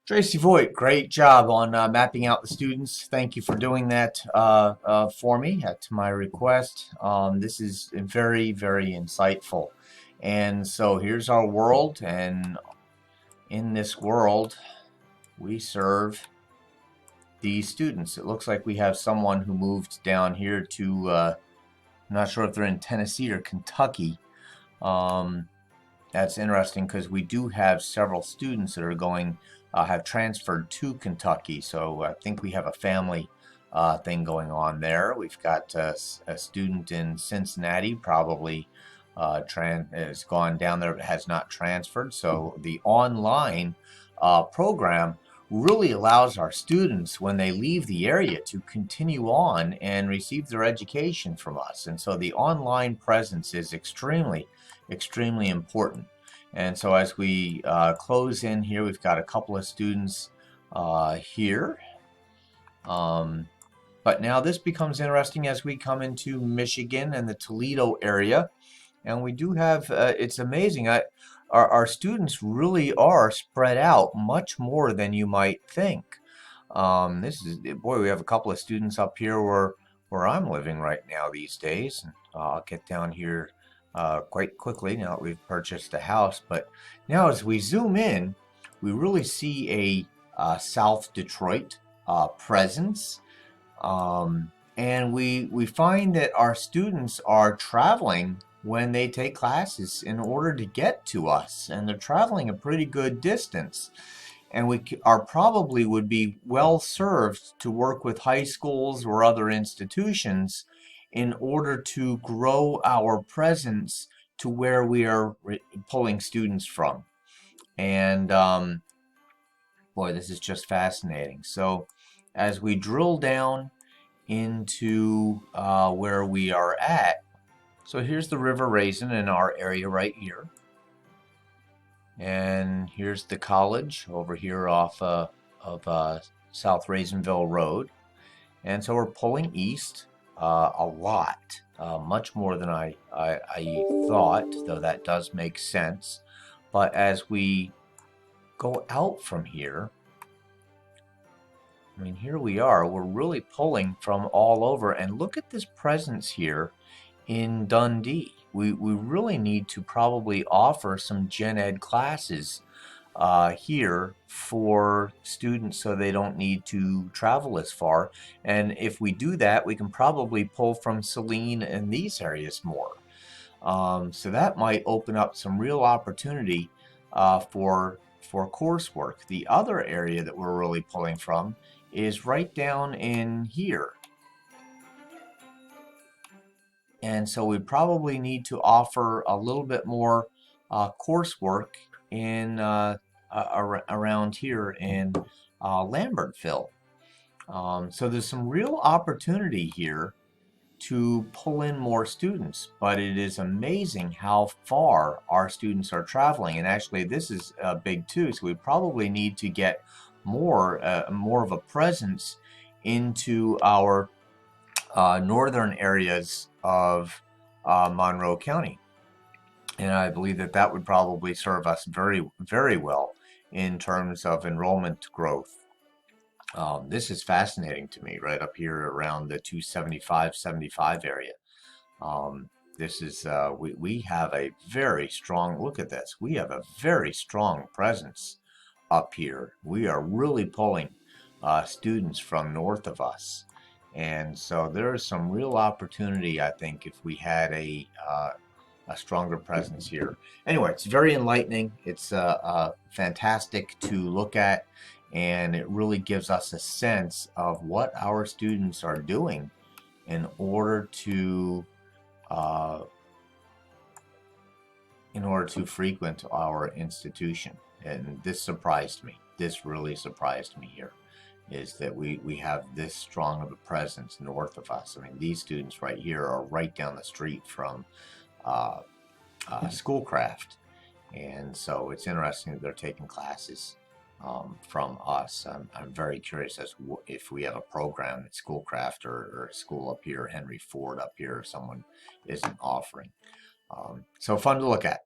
Tracy Voigt, great job on mapping out the students. Thank you for doing that for me at my request. This is very, very insightful. And so here's our world, and in this world, we serve these students. It looks like we have someone who moved down here to, I'm not sure if they're in Tennessee or Kentucky. Um, That's interesting because we do have several students that are going, have transferred to Kentucky. So I think we have a family thing going on there. We've got a student in Cincinnati, probably has gone down there but has not transferred. So the online program really allows our students, when they leave the area, to continue on and receive their education from us. And so the online presence is extremely, extremely important. And so as we close in here, we've got a couple of students here. But now this becomes interesting as we come into Michigan and the Toledo area. And we do have, it's amazing, our students really are spread out much more than you might think. This is, boy, we have a couple of students up here where I'm living right now these days. And I'll get down here quite quickly now that we've purchased a house. But now as we zoom in, we really see a South Detroit presence. And we find that our students are traveling when they take classes in order to get to us, and they're traveling a pretty good distance. And we are probably would be well served to work with high schools or other institutions in order to grow our presence to where we are pulling students from. And boy, this is just fascinating. So as we drill down into where we are at, so here's the River Raisin in our area right here. And here's the college over here off of South Raisinville Road. And so we're pulling east a lot, much more than I thought, though that does make sense. But as we go out from here, I mean, here we are. We're really pulling from all over. And look at this presence here in Dundee. We really need to probably offer some gen ed classes here for students so they don't need to travel as far. And if we do that, we can probably pull from Saline and these areas more. So that might open up some real opportunity for coursework. The other area that we're really pulling from is right down in here. And so we probably need to offer a little bit more coursework in around here in Lambertville. So there's some real opportunity here to pull in more students, but it is amazing how far our students are traveling. And actually, this is big too. So we probably need to get more of a presence into our northern areas of Monroe County. And I believe that that would probably serve us very, very well in terms of enrollment growth. This is fascinating to me right up here around the 275-75 area. This is, we have a very strong, look at this, we have a very strong presence up here. We are really pulling students from north of us. And so there is some real opportunity, I think, if we had a stronger presence here. Anyway, it's very enlightening. It's fantastic to look at, and it really gives us a sense of what our students are doing in order to frequent our institution. And this surprised me. This really surprised me here, is that we have this strong of a presence north of us. I mean, these students right here are right down the street from Schoolcraft. And so it's interesting that they're taking classes from us. I'm very curious as if we have a program at Schoolcraft or a school up here, Henry Ford up here, or someone isn't offering. So fun to look at.